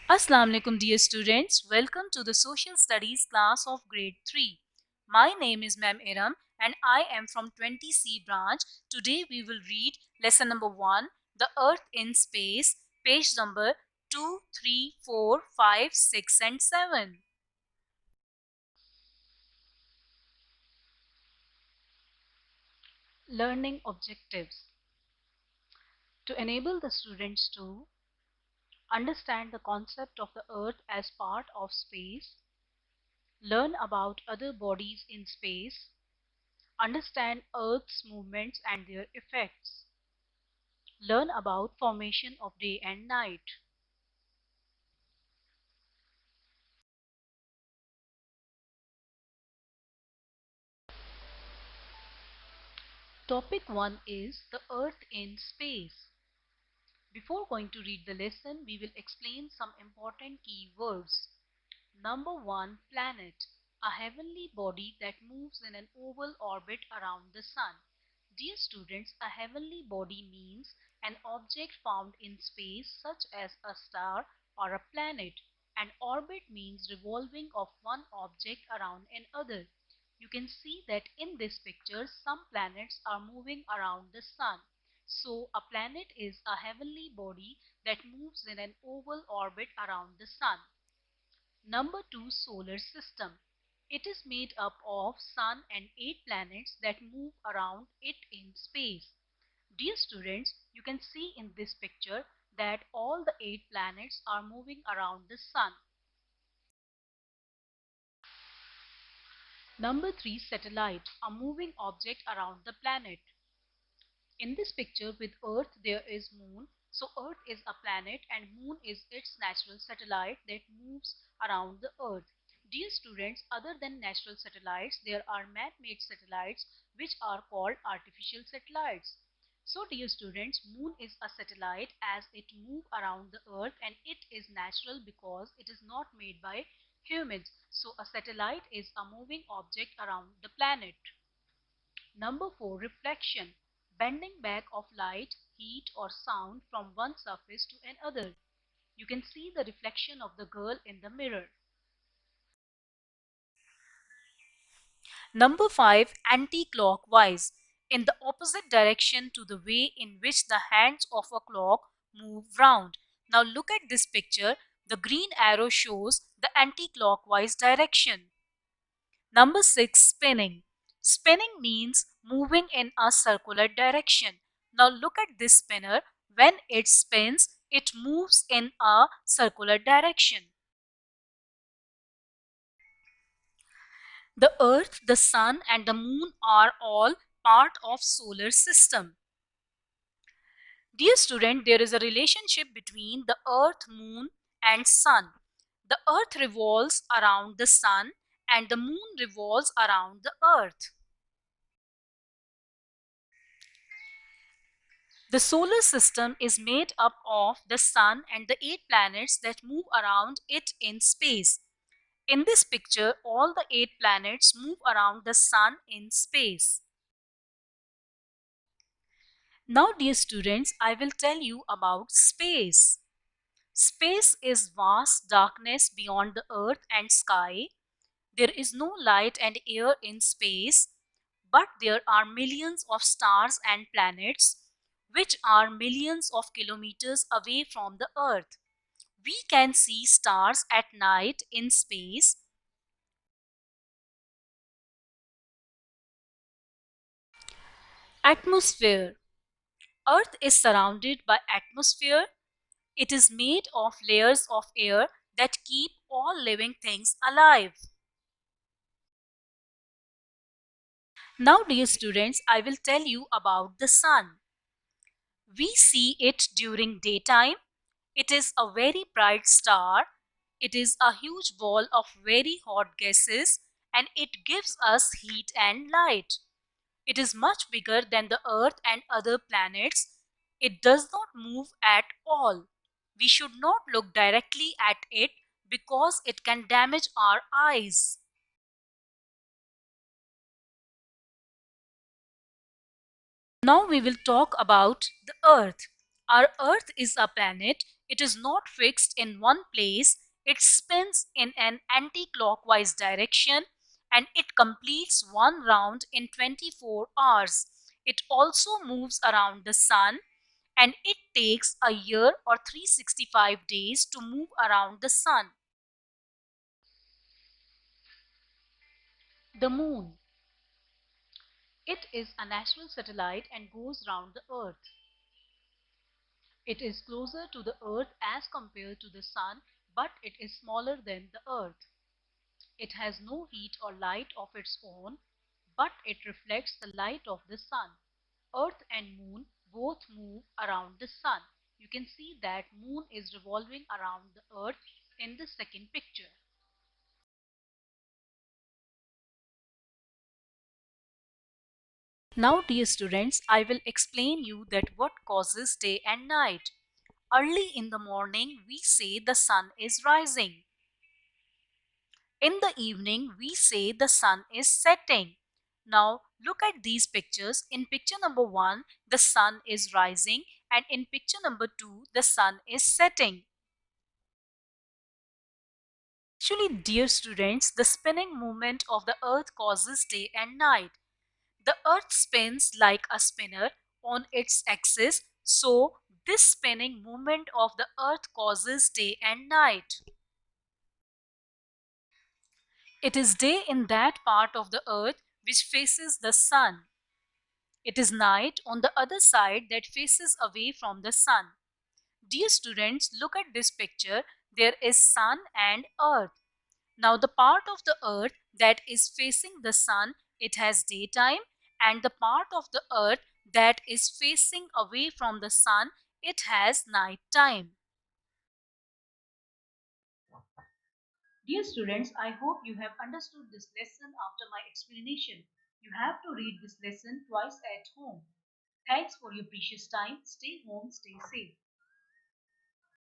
Assalamu alaikum dear students. Welcome to the social studies class of grade 3. My name is Ma'am Iram and I am from 20C branch. Today we will read lesson number 1, The Earth in Space, page number 2, 3, 4, 5, 6 and 7. Learning objectives. To enable the students to understand the concept of the earth as part of space, learn about other bodies in space, understand Earth's movements and their effects, learn about formation of day and night. Topic 1 is the Earth in space. Before going to read the lesson, we will explain some important key words. Number 1, planet, a heavenly body that moves in an oval orbit around the sun. Dear students, a heavenly body means an object found in space such as a star or a planet. An orbit means revolving of one object around another. You can see that in this picture some planets are moving around the sun. So a planet is a heavenly body that moves in an oval orbit around the sun. Number 2, solar system. It is made up of sun and 8 planets that move around it in space. Dear students, you can see in this picture that all the 8 planets are moving around the sun. Number 3, satellite, a moving object around the planet. In this picture with Earth there is Moon. So Earth is a planet and Moon is its natural satellite that moves around the Earth. Dear students, other than natural satellites, there are man-made satellites which are called artificial satellites. So dear students, Moon is a satellite as it moves around the Earth and it is natural because it is not made by humans. So a satellite is a moving object around the planet. Number 4, reflection, bending back of light, heat or sound from one surface to another. You can see the reflection of the girl in the mirror. Number 5, anti-clockwise, in the opposite direction to the way in which the hands of a clock move round. Now look at this picture. The green arrow shows the anti-clockwise direction. Number 6, spinning. Spinning means moving in a circular direction. Now look at this spinner. When it spins, it moves in a circular direction. The earth, the sun and the moon are all part of solar system. Dear student, there is a relationship between the earth, moon and sun. The earth revolves around the sun and the moon revolves around the earth. The solar system is made up of the sun and the 8 planets that move around it in space. In this picture, all the 8 planets move around the sun in space. Now, dear students, I will tell you about space. Space is vast darkness beyond the earth and sky. There is no light and air in space, but there are millions of stars and planets which are millions of kilometers away from the earth. We can see stars at night in space. Atmosphere. Earth is surrounded by atmosphere. It is made of layers of air that keep all living things alive. Now, dear students, I will tell you about the sun. We see it during daytime. It is a very bright star. It is a huge ball of very hot gases and it gives us heat and light. It is much bigger than the Earth and other planets. It does not move at all. We should not look directly at it because it can damage our eyes. Now we will talk about the Earth. Our Earth is a planet. It is not fixed in one place. It spins in an anti-clockwise direction and it completes one round in 24 hours. It also moves around the sun and it takes a year or 365 days to move around the sun. The moon. It is a natural satellite and goes round the earth. It is closer to the earth as compared to the sun, but it is smaller than the earth. It has no heat or light of its own, but it reflects the light of the sun. Earth and moon both move around the sun. You can see that moon is revolving around the earth in the second picture. Now dear students, I will explain you that what causes day and night. Early in the morning we say the sun is rising. In the evening we say the sun is setting. Now look at these pictures. In picture number 1 the sun is rising and in picture number 2 the sun is setting. Actually, dear students, the spinning movement of the earth causes day and night. The earth spins like a spinner on its axis, so this spinning movement of the earth causes day and night. It is day in that part of the earth which faces the sun. It is night on the other side that faces away from the sun. Dear students, look at this picture. There is sun and earth. Now the part of the earth that is facing the sun, it has daytime, and the part of the earth that is facing away from the sun, it has night time. Dear students, I hope you have understood this lesson after my explanation. You have to read this lesson twice at home. Thanks for your precious time. Stay home, stay safe.